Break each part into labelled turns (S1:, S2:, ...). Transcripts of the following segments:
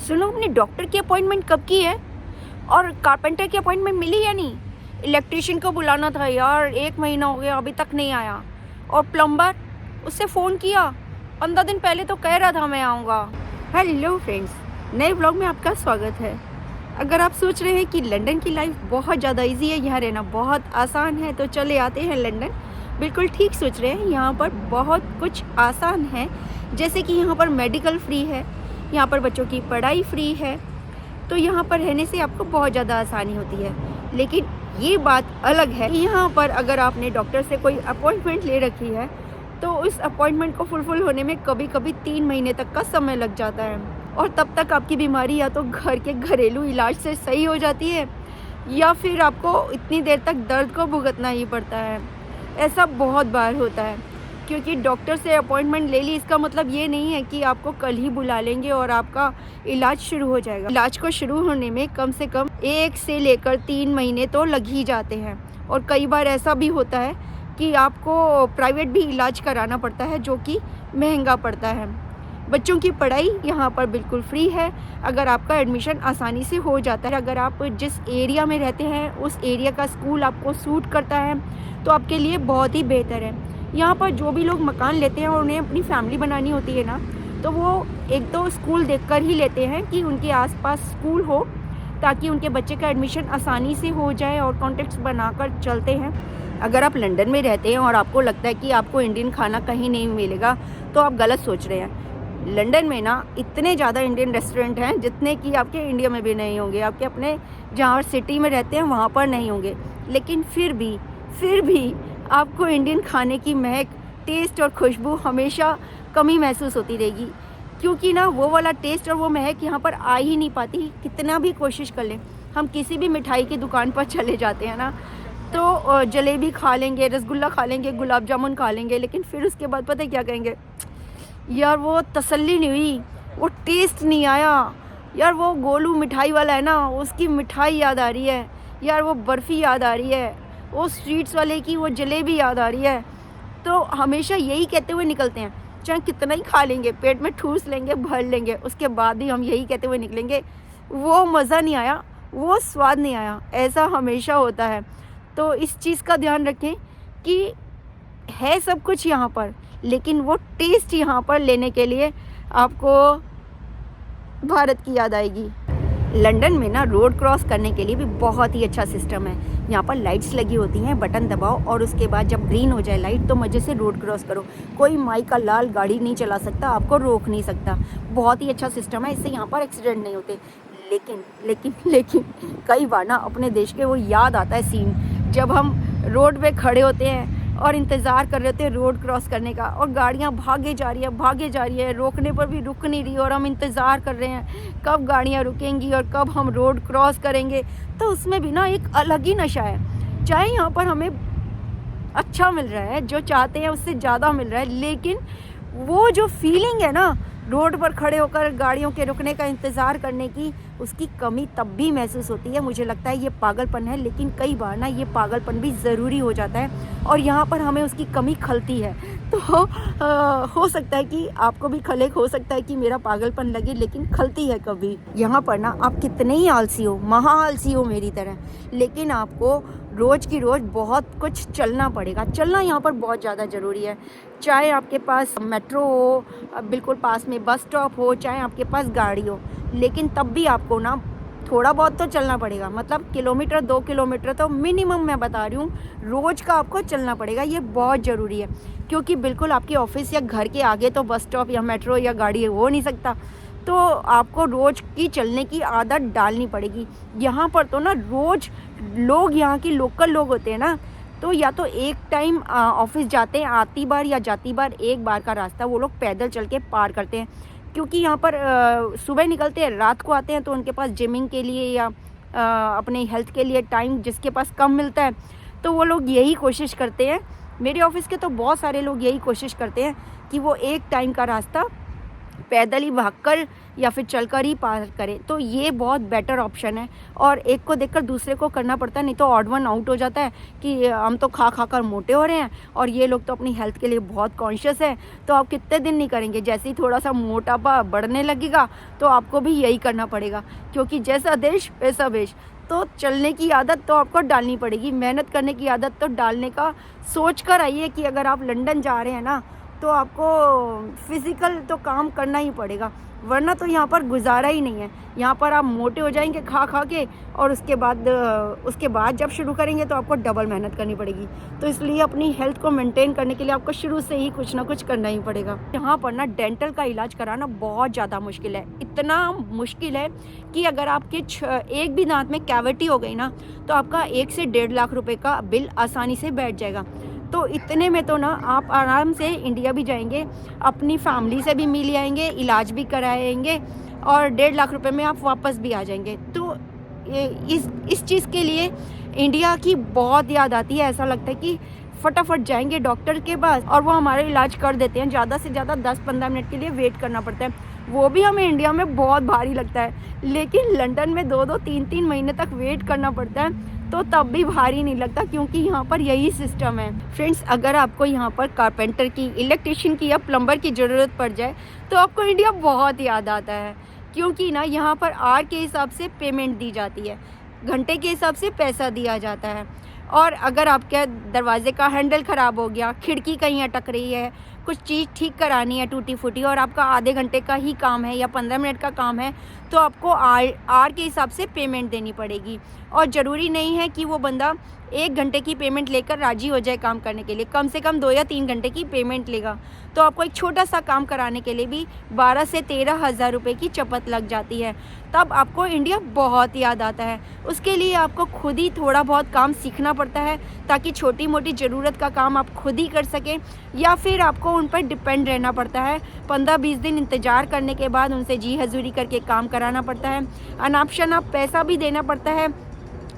S1: सुनो, अपने डॉक्टर की अपॉइंटमेंट कब की है? और कारपेंटर की अपॉइंटमेंट मिली या नहीं? इलेक्ट्रिशियन को बुलाना था यार, 1 महीना हो गया अभी तक नहीं आया। और प्लम्बर, उससे फ़ोन किया, 15 दिन पहले तो कह रहा था मैं आऊँगा। हेलो फ्रेंड्स, नए ब्लॉग में आपका स्वागत है। अगर आप सोच रहे हैं कि लंदन की लाइफ बहुत ज़्यादा इजी है, यहाँ रहना बहुत आसान है, तो चले आते हैं लंदन। बिल्कुल ठीक सोच रहे हैं, यहाँ पर बहुत कुछ आसान है। जैसे कि यहाँ पर मेडिकल फ्री है, यहाँ पर बच्चों की पढ़ाई फ्री है, तो यहाँ पर रहने से आपको बहुत ज़्यादा आसानी होती है। लेकिन ये बात अलग है कि यहाँ पर अगर आपने डॉक्टर से कोई अपॉइंटमेंट ले रखी है तो उस अपॉइंटमेंट को फुलफिल होने में कभी कभी 3 महीने तक का समय लग जाता है। और तब तक आपकी बीमारी या तो घर के घरेलू इलाज से सही हो जाती है या फिर आपको इतनी देर तक दर्द को भुगतना ही पड़ता है। ऐसा बहुत बार होता है, क्योंकि डॉक्टर से अपॉइंटमेंट ले ली इसका मतलब ये नहीं है कि आपको कल ही बुला लेंगे और आपका इलाज शुरू हो जाएगा। इलाज को शुरू होने में कम से कम 1 से लेकर 3 महीने तो लग ही जाते हैं। और कई बार ऐसा भी होता है कि आपको प्राइवेट भी इलाज कराना पड़ता है, जो कि महंगा पड़ता है। बच्चों की पढ़ाई यहाँ पर बिल्कुल फ्री है अगर आपका एडमिशन आसानी से हो जाता है। अगर आप जिस एरिया में रहते हैं उस एरिया का स्कूल आपको सूट करता है तो आपके लिए बहुत ही बेहतर है। यहाँ पर जो भी लोग मकान लेते हैं और उन्हें अपनी फैमिली बनानी होती है ना, तो वो एक तो स्कूल देखकर ही लेते हैं कि उनके आसपास स्कूल हो, ताकि उनके बच्चे का एडमिशन आसानी से हो जाए, और कॉन्टेक्ट्स बनाकर चलते हैं। अगर आप लंदन में रहते हैं और आपको लगता है कि आपको इंडियन खाना कहीं नहीं मिलेगा, तो आप गलत सोच रहे हैं। लंदन में ना इतने ज़्यादा इंडियन रेस्टोरेंट हैं जितने कि आपके इंडिया में भी नहीं होंगे, आपके अपने जहाँ सिटी में रहते हैं वहाँ पर नहीं होंगे। लेकिन फिर भी आपको इंडियन खाने की महक, टेस्ट और खुशबू हमेशा कमी महसूस होती रहेगी, क्योंकि ना वो वाला टेस्ट और वो महक यहाँ पर आ ही नहीं पाती। कितना भी कोशिश कर लें, हम किसी भी मिठाई की दुकान पर चले जाते हैं ना, तो जलेबी खा लेंगे, रसगुल्ला खा लेंगे, गुलाब जामुन खा लेंगे, लेकिन फिर उसके बाद पता है क्या कहेंगे? यार वो तसल्ली नहीं हुई, वो टेस्ट नहीं आया यार। वो गोलू मिठाई वाला है ना, उसकी मिठाई याद आ रही है यार, वो बर्फ़ी याद आ रही है, वो स्वीट्स वाले की वो जलेबी याद आ रही है। तो हमेशा यही कहते हुए निकलते हैं, चाहे कितना ही खा लेंगे, पेट में ठूस लेंगे, भर लेंगे, उसके बाद भी हम यही कहते हुए निकलेंगे, वो मज़ा नहीं आया, वो स्वाद नहीं आया। ऐसा हमेशा होता है। तो इस चीज़ का ध्यान रखें कि है सब कुछ यहाँ पर, लेकिन वो टेस्ट यहाँ पर लेने के लिए आपको भारत की याद आएगी। लंदन में ना रोड क्रॉस करने के लिए भी बहुत ही अच्छा सिस्टम है। यहाँ पर लाइट्स लगी होती हैं, बटन दबाओ और उसके बाद जब ग्रीन हो जाए लाइट तो मज़े से रोड क्रॉस करो। कोई माई का लाल गाड़ी नहीं चला सकता, आपको रोक नहीं सकता। बहुत ही अच्छा सिस्टम है, इससे यहाँ पर एक्सीडेंट नहीं होते। लेकिन कई बार ना अपने देश के वो याद आता है सीन, जब हम रोड पे खड़े होते हैं और इंतज़ार कर रहे होते हैं रोड क्रॉस करने का, और गाड़ियाँ भागे जा रही है, रोकने पर भी रुक नहीं रही, और हम इंतज़ार कर रहे हैं कब गाड़ियाँ रुकेंगी और कब हम रोड क्रॉस करेंगे। तो उसमें भी ना एक अलग ही नशा है। चाहे यहाँ पर हमें अच्छा मिल रहा है, जो चाहते हैं उससे ज़्यादा मिल रहा है, लेकिन वो जो फीलिंग है ना रोड पर खड़े होकर गाड़ियों के रुकने का इंतज़ार करने की, उसकी कमी तब भी महसूस होती है। मुझे लगता है ये पागलपन है, लेकिन कई बार ना ये पागलपन भी ज़रूरी हो जाता है, और यहाँ पर हमें उसकी कमी खलती है। तो हो सकता है कि आपको भी खले, हो सकता है कि मेरा पागलपन लगे, लेकिन खलती है कभी। यहाँ पर ना आप कितने ही आलसी हो, महा आलसी हो मेरी तरह, लेकिन आपको रोज़ की रोज़ बहुत कुछ चलना पड़ेगा। चलना यहाँ पर बहुत ज़्यादा ज़रूरी है। चाहे आपके पास मेट्रो हो, बिल्कुल पास में बस स्टॉप हो, चाहे आपके पास गाड़ी हो, लेकिन तब भी आपको ना थोड़ा बहुत तो चलना पड़ेगा। मतलब किलोमीटर 2 किलोमीटर तो मिनिमम मैं बता रही हूँ, रोज़ का आपको चलना पड़ेगा। ये बहुत ज़रूरी है, क्योंकि बिल्कुल आपके ऑफिस या घर के आगे तो बस स्टॉप या मेट्रो या गाड़ी हो नहीं सकता। तो आपको रोज़ की चलने की आदत डालनी पड़ेगी। यहाँ पर तो ना रोज़ लोग, यहाँ के लोकल लोग होते हैं ना, तो या तो एक टाइम ऑफिस जाते हैं, आती बार या जाती बार एक बार का रास्ता वो लोग पैदल चल के पार करते हैं, क्योंकि यहाँ पर सुबह निकलते हैं, रात को आते हैं, तो उनके पास जिमिंग के लिए या अपने हेल्थ के लिए टाइम जिसके पास कम मिलता है, तो वो लोग यही कोशिश करते हैं। मेरे ऑफिस के तो बहुत सारे लोग यही कोशिश करते हैं कि वो एक टाइम का रास्ता पैदल ही भागकर या फिर चलकर ही पार करें, तो ये बहुत बेटर ऑप्शन है। और एक को देखकर दूसरे को करना पड़ता है, नहीं तो ऑड वन आउट हो जाता है कि हम तो खा खा कर मोटे हो रहे हैं और ये लोग तो अपनी हेल्थ के लिए बहुत कॉन्शियस है। तो आप कितने दिन नहीं करेंगे, जैसे ही थोड़ा सा मोटापा बढ़ने लगेगा तो आपको भी यही करना पड़ेगा, क्योंकि जैसा देश वैसा वेश। तो चलने की आदत तो आपको डालनी पड़ेगी, मेहनत करने की आदत तो डालने का सोच कर आइए कि अगर आप लंदन जा रहे हैं ना, तो आपको फिज़िकल तो काम करना ही पड़ेगा, वरना तो यहाँ पर गुजारा ही नहीं है। यहाँ पर आप मोटे हो जाएंगे खा खा के, और उसके बाद जब शुरू करेंगे तो आपको डबल मेहनत करनी पड़ेगी। तो इसलिए अपनी हेल्थ को मेंटेन करने के लिए आपको शुरू से ही कुछ ना कुछ करना ही पड़ेगा। यहाँ पर ना डेंटल का इलाज कराना बहुत ज़्यादा मुश्किल है, इतना मुश्किल है कि अगर आपके एक भी दांत में कैविटी हो गई ना, तो आपका 1 से 1.5 लाख रुपए का बिल आसानी से बैठ जाएगा। तो इतने में तो ना आप आराम से इंडिया भी जाएंगे, अपनी फैमिली से भी मिल आएंगे, इलाज भी कराएंगे और 1.5 लाख रुपए में आप वापस भी आ जाएंगे। तो इस चीज़ के लिए इंडिया की बहुत याद आती है। ऐसा लगता है कि फटाफट जाएंगे डॉक्टर के पास और वो हमारा इलाज कर देते हैं। ज़्यादा से ज़्यादा 10-15 मिनट के लिए वेट करना पड़ता है, वो भी हमें इंडिया में बहुत भारी लगता है। लेकिन लंदन में 2-2, 3-3 महीने तक वेट करना पड़ता है, तो तब भी भारी नहीं लगता, क्योंकि यहाँ पर यही सिस्टम है। फ्रेंड्स, अगर आपको यहाँ पर कारपेंटर की, इलेक्ट्रिशियन की या प्लम्बर की ज़रूरत पड़ जाए तो आपको इंडिया बहुत याद आता है, क्योंकि ना यहाँ पर आवर के हिसाब से पेमेंट दी जाती है, घंटे के हिसाब से पैसा दिया जाता है। और अगर आपके दरवाजे का हैंडल ख़राब हो गया, खिड़की कहीं अटक रही है, कुछ चीज़ ठीक करानी है टूटी फूटी, और आपका आधे घंटे का ही काम है या 15 मिनट का काम है, तो आपको आर के हिसाब से पेमेंट देनी पड़ेगी। और ज़रूरी नहीं है कि वो बंदा 1 घंटे की पेमेंट लेकर राज़ी हो जाए काम करने के लिए, कम से कम 2 या 3 घंटे की पेमेंट लेगा। तो आपको एक छोटा सा काम कराने के लिए भी 12 से 13 हज़ार रुपये की चपत लग जाती है। तब आपको इंडिया बहुत याद आता है। उसके लिए आपको खुद ही थोड़ा बहुत काम सीखना पड़ता है, ताकि छोटी मोटी ज़रूरत का काम आप खुद ही कर सकें, या फिर आपको उन पर डिपेंड रहना पड़ता है। 15-20 दिन इंतज़ार करने के बाद उनसे जी हजूरी करके काम कराना पड़ता है। अनाप शनाप पैसा भी देना पड़ता है,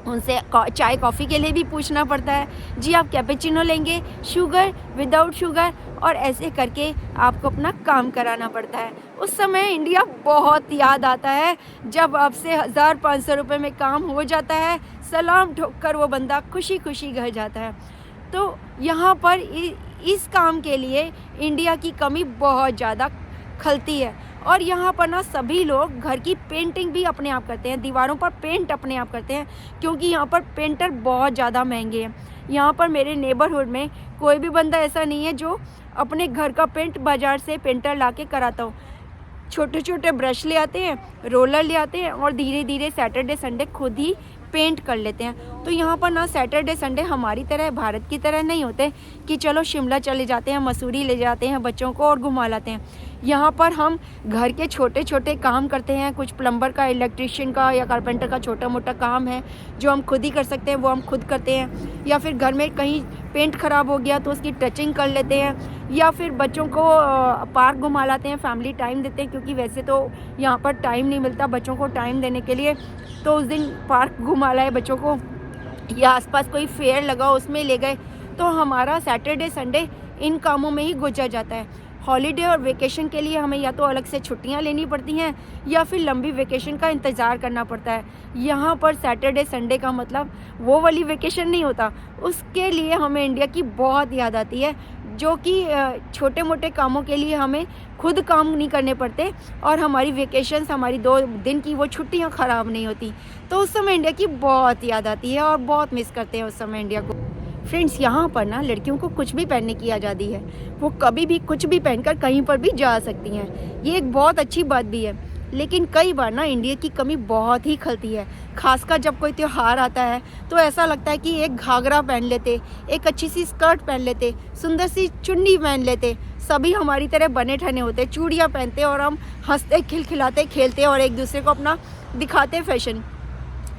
S1: उनसे चाय कॉफ़ी के लिए भी पूछना पड़ता है, जी आप कैपेचिनो लेंगे, शुगर, विदाउट शुगर, और ऐसे करके आपको अपना काम कराना पड़ता है। उस समय इंडिया बहुत याद आता है, जब आपसे 1000-500 रुपये में काम हो जाता है, सलाम ठोक कर वो बंदा खुशी खुशी घर जाता है। तो यहाँ पर इस काम के लिए इंडिया की कमी बहुत ज़्यादा खलती है। और यहाँ पर ना सभी लोग घर की पेंटिंग भी अपने आप करते हैं, दीवारों पर पेंट अपने आप करते हैं, क्योंकि यहाँ पर पेंटर बहुत ज़्यादा महंगे हैं। यहाँ पर मेरे नेबरहुड में कोई भी बंदा ऐसा नहीं है जो अपने घर का पेंट बाज़ार से पेंटर ला के कराता हो। छोटे छोटे ब्रश ले आते हैं, रोलर ले आते हैं, और धीरे धीरे सैटरडे संडे खुद ही पेंट कर लेते हैं। तो यहाँ पर ना सैटरडे संडे हमारी तरह, भारत की तरह नहीं होते कि चलो शिमला चले जाते हैं, मसूरी ले जाते हैं बच्चों को और घुमा लाते हैं। यहाँ पर हम घर के छोटे छोटे काम करते हैं, कुछ प्लम्बर का, इलेक्ट्रिशियन का या कारपेंटर का छोटा मोटा काम है जो हम खुद ही कर सकते हैं, वो हम खुद करते हैं। या फिर घर में कहीं पेंट ख़राब हो गया तो उसकी टचिंग कर लेते हैं, या फिर बच्चों को पार्क घुमा लाते हैं, फैमिली टाइम देते हैं, क्योंकि वैसे तो यहाँ पर टाइम नहीं मिलता बच्चों को टाइम देने के लिए। तो उस दिन पार्क घुमा लाए बच्चों को, या आसपास कोई फेयर लगा उसमें ले गए। तो हमारा सैटरडे संडे इन कामों में ही गुजर जाता है। हॉलीडे और वेकेशन के लिए हमें या तो अलग से छुट्टियां लेनी पड़ती हैं, या फिर लंबी वेकेशन का इंतज़ार करना पड़ता है। यहाँ पर सैटरडे संडे का मतलब वो वाली वेकेशन नहीं होता, उसके लिए हमें इंडिया की बहुत याद आती है, जो कि छोटे मोटे कामों के लिए हमें खुद काम नहीं करने पड़ते, और हमारी वेकेशंस, हमारी 2 दिन की वो छुट्टियाँ ख़राब नहीं होती। तो उस समय इंडिया की बहुत याद आती है और बहुत मिस करते हैं उस समय इंडिया को। फ्रेंड्स, यहाँ पर ना लड़कियों को कुछ भी पहनने की आज़ादी है, वो कभी भी कुछ भी पहनकर कहीं पर भी जा सकती हैं। ये एक बहुत अच्छी बात भी है। लेकिन कई बार ना इंडिया की कमी बहुत ही खलती है, खासकर जब कोई त्यौहार आता है तो ऐसा लगता है कि एक घाघरा पहन लेते, एक अच्छी सी स्कर्ट पहन लेते, सुंदर सी चुन्नी पहन लेते, सभी हमारी तरह बने ठने होते, चूड़ियाँ पहनते, और हम हंसते, खिलखिलाते, खेलते और एक दूसरे को अपना दिखाते फैशन।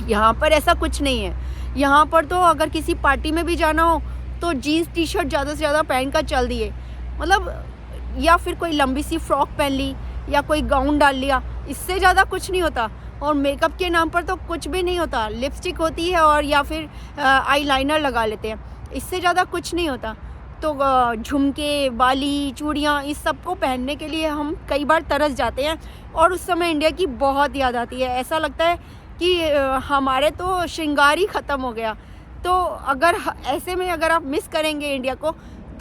S1: यहाँ पर ऐसा कुछ नहीं है। यहाँ पर तो अगर किसी पार्टी में भी जाना हो तो जीन्स टी शर्ट ज़्यादा से ज़्यादा पहन कर चल दिए, मतलब, या फिर कोई लंबी सी फ्रॉक पहन ली या कोई गाउन डाल लिया, इससे ज़्यादा कुछ नहीं होता। और मेकअप के नाम पर तो कुछ भी नहीं होता, लिपस्टिक होती है और या फिर आईलाइनर लगा लेते हैं, इससे ज़्यादा कुछ नहीं होता। तो झुमके, बाली, चूड़ियाँ इस सब को पहनने के लिए हम कई बार तरस जाते हैं और उस समय इंडिया की बहुत याद आती है। ऐसा लगता है कि हमारे तो श्रृंगार ही ख़त्म हो गया। तो अगर ऐसे में अगर आप मिस करेंगे इंडिया को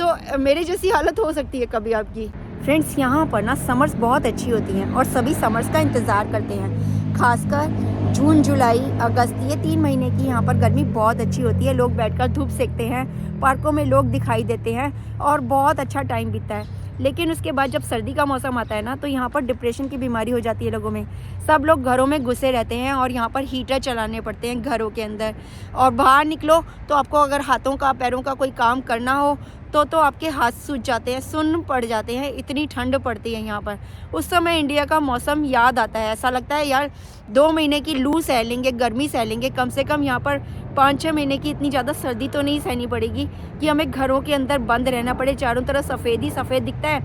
S1: तो मेरे जैसी हालत हो सकती है कभी आपकी। फ्रेंड्स, यहाँ पर ना समर्स बहुत अच्छी होती हैं और सभी समर्स का इंतज़ार करते हैं। खासकर जून, जुलाई, अगस्त, ये 3 महीने की यहाँ पर गर्मी बहुत अच्छी होती है। लोग बैठकर धूप सेकते हैं, पार्कों में लोग दिखाई देते हैं और बहुत अच्छा टाइम बीतता है। लेकिन उसके बाद जब सर्दी का मौसम आता है ना, तो यहाँ पर डिप्रेशन की बीमारी हो जाती है लोगों में। सब लोग घरों में घुसे रहते हैं और यहाँ पर हीटर चलाने पड़ते हैं घरों के अंदर। और बाहर निकलो तो आपको अगर हाथों का, पैरों का कोई काम करना हो तो आपके हाथ सूज जाते हैं, सुन्न पड़ जाते हैं, इतनी ठंड पड़ती है यहाँ पर। उस समय इंडिया का मौसम याद आता है। ऐसा लगता है यार 2 महीने की लू सह लेंगे, गर्मी सह लेंगे, कम से कम यहाँ पर 5-6 महीने की इतनी ज़्यादा सर्दी तो नहीं सहनी पड़ेगी कि हमें घरों के अंदर बंद रहना पड़े। चारों तरफ सफ़ेद ही सफ़ेद दिखता है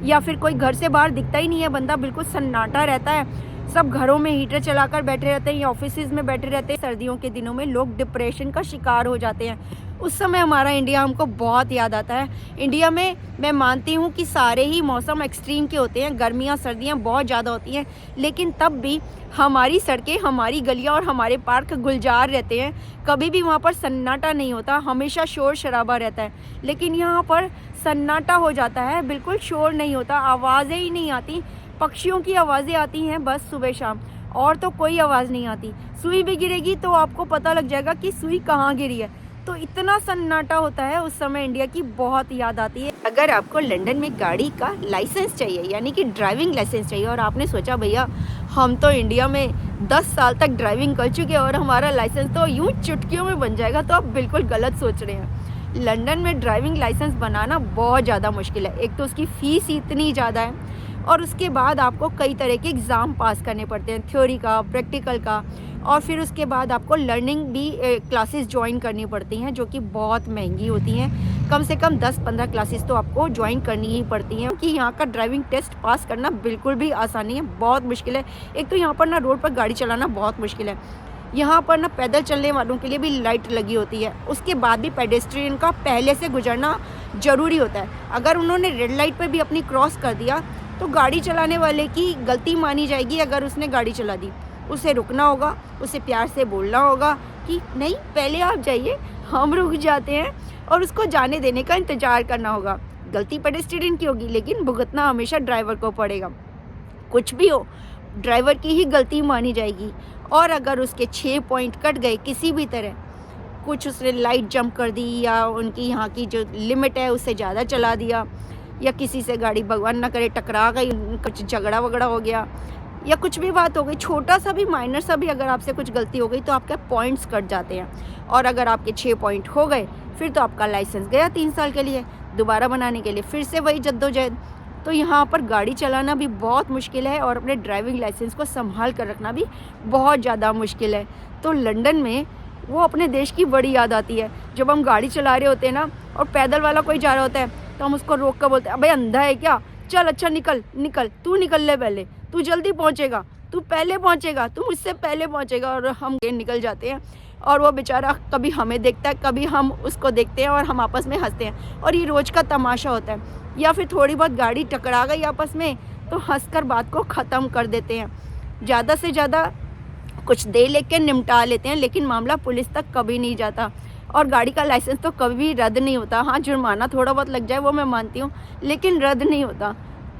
S1: या फिर कोई घर से बाहर दिखता ही नहीं है, बंदा बिल्कुल सन्नाटा रहता है। सब घरों में हीटर चलाकर बैठे रहते हैं या ऑफिसेज में बैठे रहते हैं। सर्दियों के दिनों में लोग डिप्रेशन का शिकार हो जाते हैं। उस समय हमारा इंडिया हमको बहुत याद आता है। इंडिया में मैं मानती हूँ कि सारे ही मौसम एक्सट्रीम के होते हैं, गर्मियाँ सर्दियाँ बहुत ज़्यादा होती हैं, लेकिन तब भी हमारी सड़कें, हमारी गलियाँ और हमारे पार्क गुलजार रहते हैं। कभी भी वहाँ पर सन्नाटा नहीं होता, हमेशा शोर शराबा रहता है। लेकिन यहाँ पर सन्नाटा हो जाता है, बिल्कुल शोर नहीं होता, आवाज़ें ही नहीं आती। पक्षियों की आवाज़ें आती हैं बस सुबह शाम, और तो कोई आवाज़ नहीं आती। सुई भी गिरेगी तो आपको पता लग जाएगा कि सुई कहाँ गिरी है। तो इतना सन्नाटा होता है, उस समय इंडिया की बहुत याद आती है। अगर आपको लंदन में गाड़ी का लाइसेंस चाहिए, यानी कि ड्राइविंग लाइसेंस चाहिए, और आपने सोचा भैया हम तो इंडिया में 10 साल तक ड्राइविंग कर चुके हैं और हमारा लाइसेंस तो यूँ चुटकियों में बन जाएगा, तो आप बिल्कुल गलत सोच रहे हैं। लंदन में ड्राइविंग लाइसेंस बनाना बहुत ज़्यादा मुश्किल है। एक तो उसकी फ़ीस ही इतनी ज़्यादा है और उसके बाद आपको कई तरह के एग्ज़ाम पास करने पड़ते हैं, थ्योरी का, प्रैक्टिकल का, और फिर उसके बाद आपको लर्निंग भी क्लासेस ज्वाइन करनी पड़ती हैं जो कि बहुत महंगी होती हैं। कम से कम 10-15 क्लासेस तो आपको ज्वाइन करनी ही पड़ती हैं, क्योंकि यहाँ का ड्राइविंग टेस्ट पास करना बिल्कुल भी आसान नहीं है, बहुत मुश्किल है। एक तो यहाँ पर ना रोड पर गाड़ी चलाना बहुत मुश्किल है। यहाँ पर ना पैदल चलने वालों के लिए भी लाइट लगी होती है, उसके बाद भी पेडेस्ट्रियन का पहले से गुजरना ज़रूरी होता है। अगर उन्होंने रेड लाइट पर भी अपनी क्रॉस कर दिया तो गाड़ी चलाने वाले की गलती मानी जाएगी। अगर उसने गाड़ी चला दी, उसे रुकना होगा, उसे प्यार से बोलना होगा कि नहीं पहले आप जाइए, हम रुक जाते हैं, और उसको जाने देने का इंतज़ार करना होगा। गलती पेडेस्ट्रियन की होगी, लेकिन भुगतना हमेशा ड्राइवर को पड़ेगा। कुछ भी हो, ड्राइवर की ही गलती मानी जाएगी। और अगर उसके 6 पॉइंट कट गए किसी भी तरह, कुछ उसने लाइट जंप कर दी या उनकी यहाँ की जो लिमिट है उससे ज़्यादा चला दिया, या किसी से गाड़ी भगवान ना करे टकरा गई, कुछ झगड़ा वगड़ा हो गया, या कुछ भी बात हो गई, छोटा सा भी, माइनर सा भी अगर आपसे कुछ गलती हो गई तो आपके पॉइंट्स कट जाते हैं। और अगर आपके 6 पॉइंट हो गए फिर तो आपका लाइसेंस गया 3 साल के लिए, दोबारा बनाने के लिए फिर से वही जद्दोजहद। तो यहाँ पर गाड़ी चलाना भी बहुत मुश्किल है और अपने ड्राइविंग लाइसेंस को संभाल कर रखना भी बहुत ज़्यादा मुश्किल है। तो लंदन में वो अपने देश की बड़ी याद आती है। जब हम गाड़ी चला रहे होते हैं ना और पैदल वाला कोई जा रहा होता है तो हम उसको रोक कर बोलते हैं, अबे अंधा है क्या, चल अच्छा निकल निकल, तू निकल ले, पहले तू जल्दी पहुँचेगा, तू पहले पहुँचेगा, तू मुझसे पहले पहुँचेगा। और हम निकल जाते हैं और वो बेचारा कभी हमें देखता है, कभी हम उसको देखते हैं और हम आपस में हंसते हैं। और ये रोज़ का तमाशा होता है। या फिर थोड़ी बहुत गाड़ी टकरा गई आपस में तो हंसकर बात को ख़त्म कर देते हैं। ज़्यादा से ज़्यादा कुछ दे लेके निपटा लेते हैं, लेकिन मामला पुलिस तक कभी नहीं जाता। और गाड़ी का लाइसेंस तो कभी रद्द नहीं होता। हाँ, जुर्माना थोड़ा बहुत लग जाए वो मैं मानती हूँ, लेकिन रद्द नहीं होता।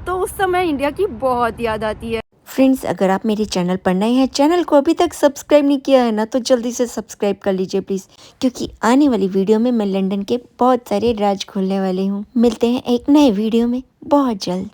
S1: तो उस समय इंडिया की बहुत याद आती है।
S2: फ्रेंड्स, अगर आप मेरे चैनल पर नए हैं, चैनल को अभी तक सब्सक्राइब नहीं किया है ना, तो जल्दी से सब्सक्राइब कर लीजिए प्लीज़, क्योंकि आने वाली वीडियो में मैं लंदन के बहुत सारे राज खोलने वाली हूँ। मिलते हैं एक नए वीडियो में बहुत जल्द।